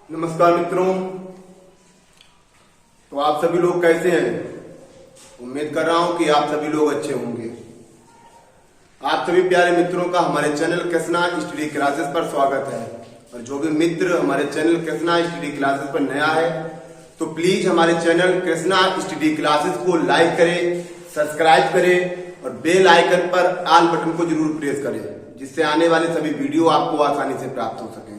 नमस्कार मित्रों। तो आप सभी लोग कैसे हैं? उम्मीद कर रहा हूं कि आप सभी लोग अच्छे होंगे। आप सभी प्यारे मित्रों का हमारे चैनल कृष्णा स्टडी क्लासेस पर स्वागत है। और जो भी मित्र हमारे चैनल कृष्णा स्टडी क्लासेस पर नया है तो प्लीज हमारे चैनल कृष्णा स्टडी क्लासेस को लाइक करें, सब्सक्राइब करें और बेल आइकन पर ऑल बटन को जरूर प्रेस करें, जिससे आने वाले सभी वीडियो आपको आसानी से प्राप्त हो सके।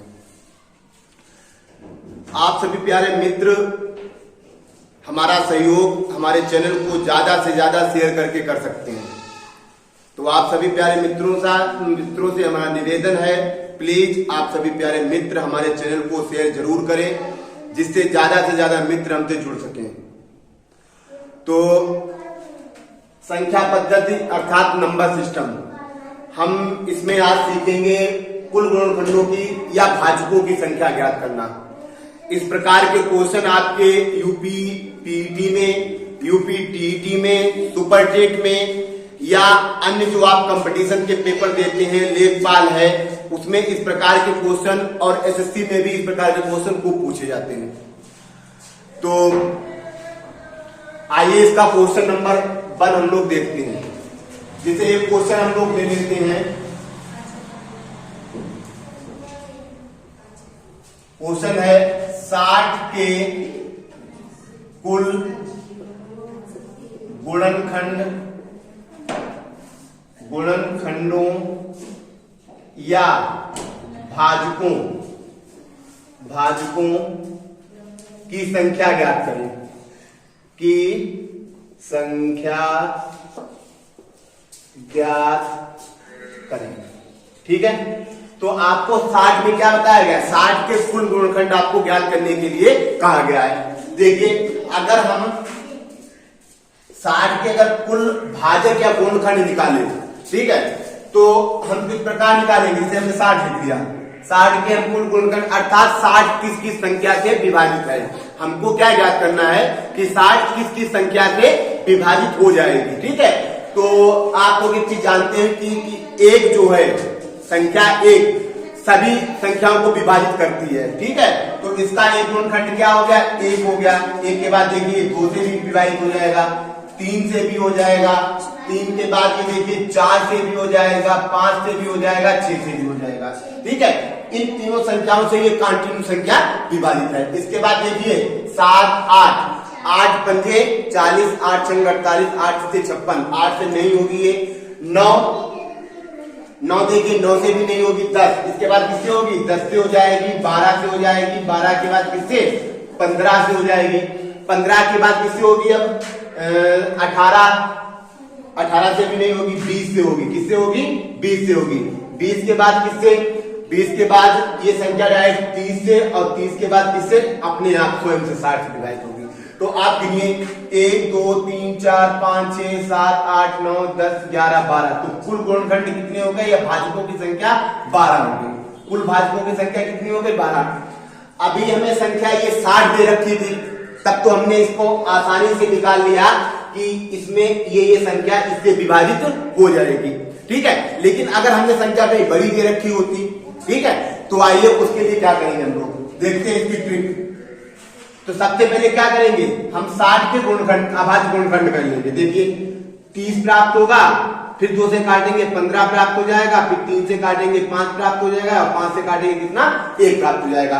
आप सभी प्यारे मित्र हमारा सहयोग हमारे चैनल को ज्यादा से ज्यादा शेयर करके कर सकते हैं। तो आप सभी प्यारे मित्रों से हमारा निवेदन है, प्लीज आप सभी प्यारे मित्र हमारे चैनल को शेयर जरूर करें, जिससे ज्यादा से ज्यादा मित्र हमसे जुड़ सकें। तो संख्या पद्धति अर्थात नंबर सिस्टम, हम इसमें आज सीखेंगे कुल गुणनखंडों की या भाजकों की संख्या ज्ञात करना। इस प्रकार के क्वेश्चन आपके यूपी पीईटी में, यूपी टीईटी में, सुपर टेट में या अन्य जो आप कंपटीशन के पेपर देते हैं, लेखपाल है, उसमें इस प्रकार के क्वेश्चन और एसएससी में भी इस प्रकार के क्वेश्चन खूब पूछे जाते हैं। तो आइए इसका क्वेश्चन नंबर 1 हम लोग देखते हैं। जिसे एक क्वेश्चन हम लोग ले लेते हैं। क्वेश्चन है 60 के कुल गुणनखंडों या भाजकों की संख्या ज्ञात करें। की संख्या ज्ञात करें। ठीक है, तो आपको 60 में क्या बताया गया? 60 के कुल गुणनखंड आपको ज्ञात करने के लिए कहा गया है। देखिए, अगर हम 60 के अगर कुल भाजक या गुणनखंड निकाले, ठीक है, तो हम किस प्रकार निकालेंगे? जैसे हमने 60 लिख दिया, 60 के हम कुल गुणनखंड अर्थात 60 किस संख्या से विभाजित है। हमको क्या ज्ञात करना है कि 60 किस संख्या से विभाजित हो जाएगी। ठीक है, तो आप लोग एक चीज जानते हैं कि एक जो है संख्या एक सभी संख्याओं को विभाजित करती है। ठीक है, तो इसका एक गुणनखंड क्या हो गया? 1 हो गया। 1 के बाद देखिए 2 से भी विभाजित हो जाएगा, 3 से भी हो जाएगा, 3 के बाद ये देखिए 4 से भी हो जाएगा, 5 से भी हो जाएगा, 6 से भी हो जाएगा। ठीक है, इन तीनों संख्याओं से ये कंटिन्यू संख्या विभाजित है। इसके बाद देखिए 7, 8 पंजे 40, 8 छंग 48, 8 से 56, 8 से नहीं होगी ये। 9 देखिए 9 से भी नहीं होगी। 10 इसके बाद किससे होगी? 10 से हो जाएगी, 12 से हो जाएगी, 12 के बाद किससे? 15 से हो जाएगी, 15 के बाद किससे होगी? अब 18 से भी नहीं होगी, 20 से होगी। किससे होगी? 20 से होगी। 20 के बाद किससे? 20 के बाद ये संख्या डायरेक्ट 30 से, और 30 के बाद किससे? अपने आप स्वयं से 60 से डिवाइड होगी। तो आप गिनिए 1 2 3 4 5 6 7 8 9 10 11 12। तो कुल गुणनखंड कितने हो गए? या भाजकों की संख्या 12 हो गई। कुल भाजकों की संख्या कितनी हो गई? 12। अभी हमें संख्या ये 60 दे रखी थी, तब तो हमने इसको आसानी से निकाल लिया कि इसमें ये संख्या इससे विभाजित हो जाएगी। ठीक है, लेकिन अगर हमने संख्या कहीं बड़ी दे रखी होती, ठीक है, तो आइए उसके लिए क्या करेंगे हम लोग, देखते हैं इसकी ट्रिक। तो सबसे पहले क्या करेंगे? हम 60 के गुणनखंड अभाज्य गुणनखंड कर लेंगे। देखिए 30 प्राप्त होगा, फिर 2 से काटेंगे 15 प्राप्त हो जाएगा, फिर 3 से काटेंगे 5 प्राप्त हो जाएगा, और 5 से काटेंगे कितना? 1 प्राप्त हो जाएगा।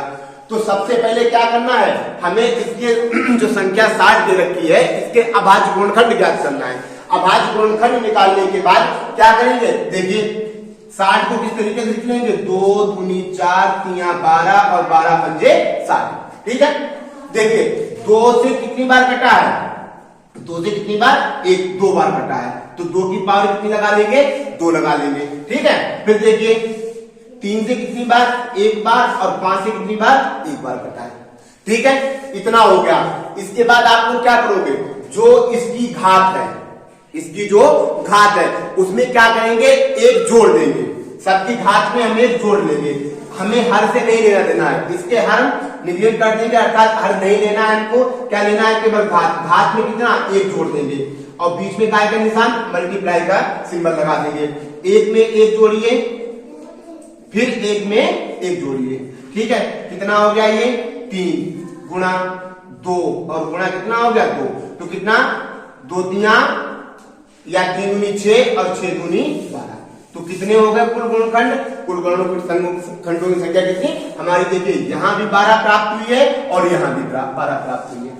तो सबसे पहले क्या करना है? हमें इसके जो संख्या 60 दे रखी है, इसके अभाज्य गुणनखंड ज्ञात करना है। अभाज्य गुणनखंड निकालने के बाद क्या करेंगे? देखिए 60 को किस तरीके से लिख लेंगे? 2 दूनी 4 3 12 और 12 पंजे 60। ठीक है, देखिए 2 से कितनी बार कटा है? 2 से कितनी बार? 2 बार कटा है, तो 2 की पावर कितनी लगा लेंगे? 2 लगा लेंगे। ठीक है, फिर देखिए 3 से कितनी बार? 1 बार, और 5 से कितनी बार? 1 बार कटा है। ठीक है, इतना हो गया। इसके बाद आप लोग क्या करोगे? जो इसकी घात है, इसकी जो घात है उसमें क्या करेंगे? 1 जोड़ देंगे। सबकी घात में हम 1 जोड़ लेंगे। हमें हर से नहीं लेना देना है, इसके हर निगेट कर देंगे, अर्थात हर नहीं लेना है हमको। क्या लेना है? केवल घात। घात में कितना? 1 जोड़ देंगे, और बीच में काय का निशान? मल्टीप्लाई का सिंबल लगा देंगे। 1 में 1 जोड़िए, फिर 1 में 1 जोड़िए। ठीक है, कितना हो गया ये? 3 गुणा 2 और गुणा कितना हो गया 2, तो कितना 2 तिया या 3 दूनी 6 और 6 दूनी 12, तो कितने हो गए कुल गुणनखंड? कुल गुणनखंडों की संख्या कितनी हमारी? देखिए यहां भी 12 प्राप्त हुई है और यहां भी 12 प्राप्त हुई है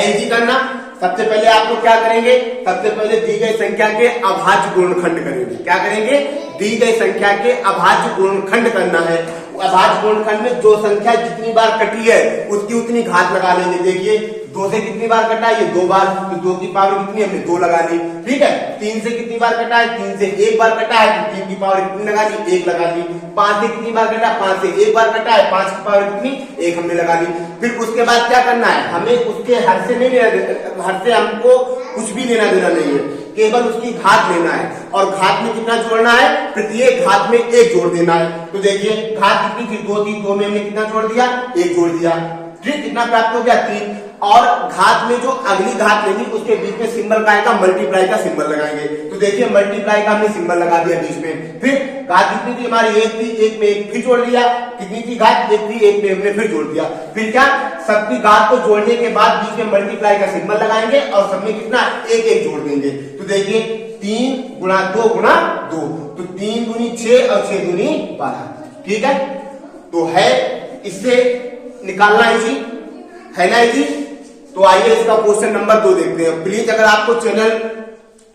इजी करना। सबसे पहले आप लोग क्या करेंगे? सबसे पहले दी गई संख्या के अभाज्य गुणनखंड करेंगे। क्या करेंगे? दी गई संख्या के अभाज्य गुणनखंड करना है। अभाज्य गुणनखंड में जो संख्या जितनी बार कटी है उसकी उतनी घात लगा लेंगे। देखिए 2 से कितनी बार कटा है? ये 2 बार, तो 2 की पावर कितनी? हमने 2 लगा ली। ठीक है। 3 से कितनी बार कटा है? 3 से 1 बार कटा है, तो 3 की पावर कितनी लगा ली? 1 लगा ली। 5 से कितनी बार कटा? 5 से 1 बार कटा है, 5 की पावर कितनी? 1 हमने लगा ली। फिर उसके बाद क्या करना है? हमें उसके हर से नहीं लेना, हर से हमको कुछ भी लेना देना नहीं है, केवल उसकी घात लेना है। और घात में कितना जोड़ना है? प्रत्येक घात में 1 जोड़ देना है। तो देखिए घात कितनी थी? 2 थी, 2 में हमने कितना जोड़ दिया? 1 जोड़ दिया। ठीक, कितना प्राप्त हो गया? 3। और घात में जो अगली घात लेंगे उसके बीच में सिंबल का आएगा, मल्टीप्लाई का सिंबल लगाएंगे। तो देखिए मल्टीप्लाई का हमने सिंबल लगा दिया बीच में। फिर घात कितनी थी हमारी? 1 थी, 1 में 1 फिर जोड़ दिया। कितनी थी घात? 1 थी, 1 में हमने फिर जोड़ दिया। फिर क्या? सबकी घात को जोड़ने के बाद बीच में मल्टीप्लाई का सिंबल लगाएंगे और सब में कितना? 1 जोड़ देंगे। तो देखिए 3 गुणा 2 गुणा 2, तो 3 दूनी 6 और 6 दूनी 12। ठीक है, तो है इससे निकालना इजी है ना इजी। तो आइए इसका क्वेश्चन नंबर 2 देखते हैं। प्लीज अगर आपको चैनल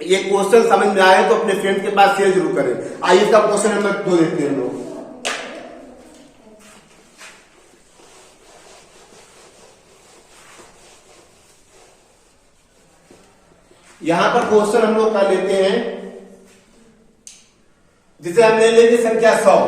ये क्वेश्चन समझ में आए तो अपने फ्रेंड्स के पास शेयर जरूर करें। आइए इसका क्वेश्चन नंबर 2 देखते हैं हम लोग। यहां पर क्वेश्चन हम लोग का लेते हैं, जिसे हम ले लेंगे संख्या 100।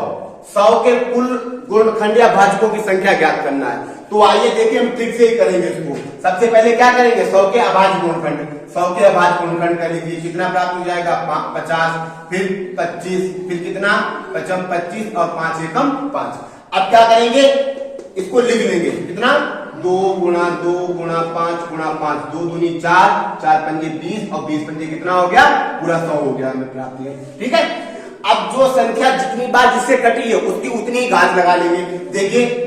100 के कुल गुणनखंड या भाजकों की संख्या ज्ञात करना है। तो आइए देखिए हम ठीक से ही करेंगे इसको। सबसे पहले क्या करेंगे? 100 के अभाज्य गुणनखंड। 100 के अभाज्य गुणनखंड कर लीजिए, कितना प्राप्त हो जाएगा? 50, फिर 25, फिर कितना? 5 25 और 5 एकम 5। अब क्या करेंगे? इसको लिख लेंगे, कितना? 2 गुणा 2 गुणा 5 गुणा 5, 2 दूनी 4, 4 पंजे 20 और 20 पंजे कितना हो गया? पूरा 100 हो गया हमें प्राप्त है। ठीक है। अब जो संख्या जितनी बार जिससे कटी है उसकी उतनी ही घात लगा लेंगे। देखिए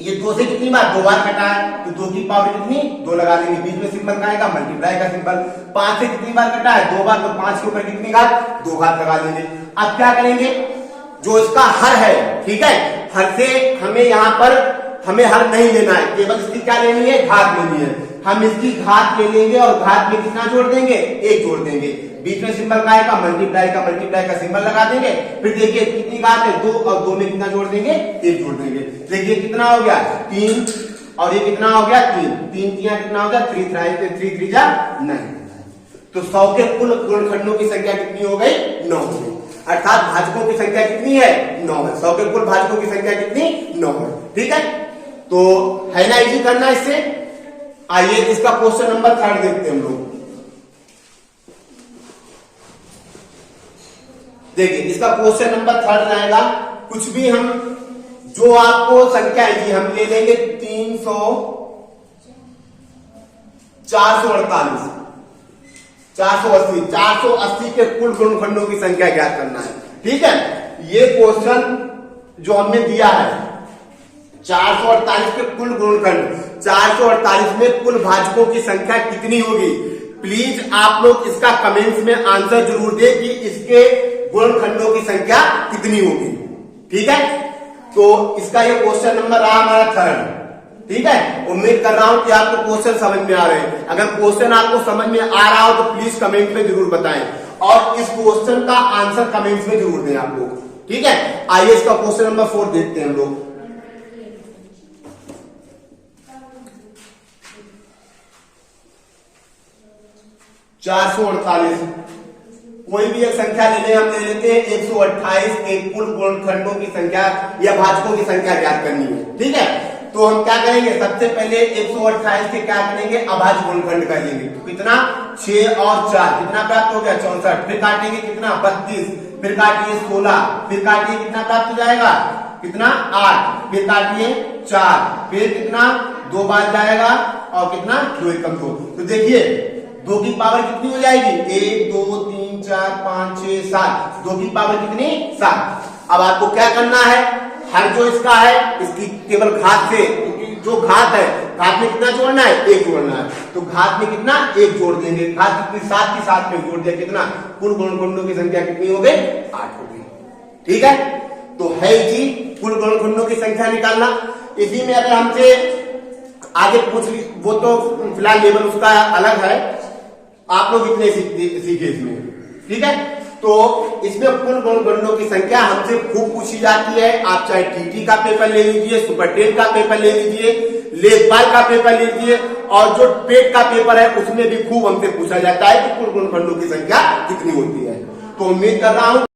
ये 2 से कितनी बार? 2 बार कटा है, तो 2 की पावर कितनी? 2 लगा लेंगे। बीच में सिंबल का आएगा, मल्टीप्लाई का सिंबल। 5 से कितनी बार कटा है? 2 बार, तो 5 के ऊपर कितनी घात? 2 घात लगा लेंगे। अब क्या करेंगे? जो इसका हर है, ठीक है, हर से हमें यहां पर हमें हर नहीं लेना है, केवल इसकी क्या लेनी है? घात लेनी है। हम इसकी घात ले लेंगे और घात में कितना जोड़ देंगे? 1 जोड़ देंगे। बीच में सिंबल का आएगा, मल्टीप्लाई का सिंबल लगा देंगे। फिर देखिए कितनी घात है? 2 और 2 में कितना जोड़ देंगे? 1 जोड़ देंगे। देखिए कितना हो गया? 3 और ये कितना हो गया? 3 3 तिया कितना हो गया? 3 3 जा 9। तो 100 के कुल गुणनखंडों की संख्या कितनी हो गई? 9 हो गई। अर्थात भाजकों की संख्या कितनी है? 9 है। 100 के कुल भाजकों की संख्या कितनी? 9 है। ठीक है, तो है ना इजी करना इससे। आइए इसका क्वेश्चन नंबर 3 देखते हैं हम लोग। देखिए इसका क्वेश्चन नंबर 3 रहेगा, कुछ भी हम जो आपको संख्या है जी हम ले लेंगे 300 448 480 480 के कुल गुणनखंडों की संख्या ज्ञात करना है। ठीक है, ये क्वेश्चन जो हमने दिया है 448 के कुल गुणनखंड, 448 में कुल भाजकों की संख्या कितनी होगी? प्लीज आप लोग इसका कमेंट्स में आंसर जरूर दे कि इसके गुणनखंडों की संख्या कितनी होगी। ठीक है, तो इसका ये क्वेश्चन नंबर रहा हमारा 3। ठीक है, उम्मीद कर रहा हूं कि आपको क्वेश्चन समझ में आ रहे हैं। अगर क्वेश्चन आपको समझ में आ रहा हो तो प्लीज कमेंट में जरूर बताएं और इस क्वेश्चन का आंसर कमेंट्स में जरूर दें आप लोग। ठीक है, आइए इसका क्वेश्चन नंबर 4 देखते हैं हम लोग। चार सौ 48, कोई भी एक संख्या ले लें, हम ले लेते हैं 128 के कुल गुणनखंडों की संख्या या भाजकों की संख्या ज्ञात करनी है। ठीक है, तो हम क्या करेंगे? सबसे पहले 128 के क्या करेंगे? अभाज्य गुणनखंड कर लेंगे। तो कितना? 6 और 4 कितना प्राप्त हो गया? 64। फिर काटेंगे कितना? 32। फिर काटिए 16। फिर काटिए कितना प्राप्त हो जाएगा? कितना? 8। फिर काटिए 4। फिर कितना? 2 बार जाएगा और कितना? 2 एकम 2। तो देखिए 2 की पावर कितनी हो जाएगी? 1 2 3 4 5 6 7। 2 की पावर कितनी? 7। अब आपको क्या करना है? हर जो इसका है इसकी केवल घात से जो घात है, घात में कितना जोड़ना है, 1 जोड़ना है, तो घात में कितना 1 जोड़ देंगे, घात कितनी 7 की 7 में जोड़ दिया, कितना कुल गुणनखंडों की संख्या कितनी हो गई, 8 हो गई। ठीक है, तो है जी कुल गुणनखंडों की संख्या निकालना। इसी में अगर हमसे आगे पूछ ली, वो तो फिलहाल लेवल उसका अलग है, आप लोग इतने सीखे इसमें। ठीक है, तो इसमें कुल गुणनखंडों की संख्या हमसे खूब पूछी जाती है। आप चाहे टीटी का पेपर ले लीजिए, सुपर 10 का पेपर ले लीजिए, लेखपाल का पेपर ले लीजिए, और जो पेट का पेपर है उसमें भी खूब हमसे पूछा जाता है कि कुल गुणनखंडों की संख्या कितनी होती है। तो उम्मीद कर रहा हूं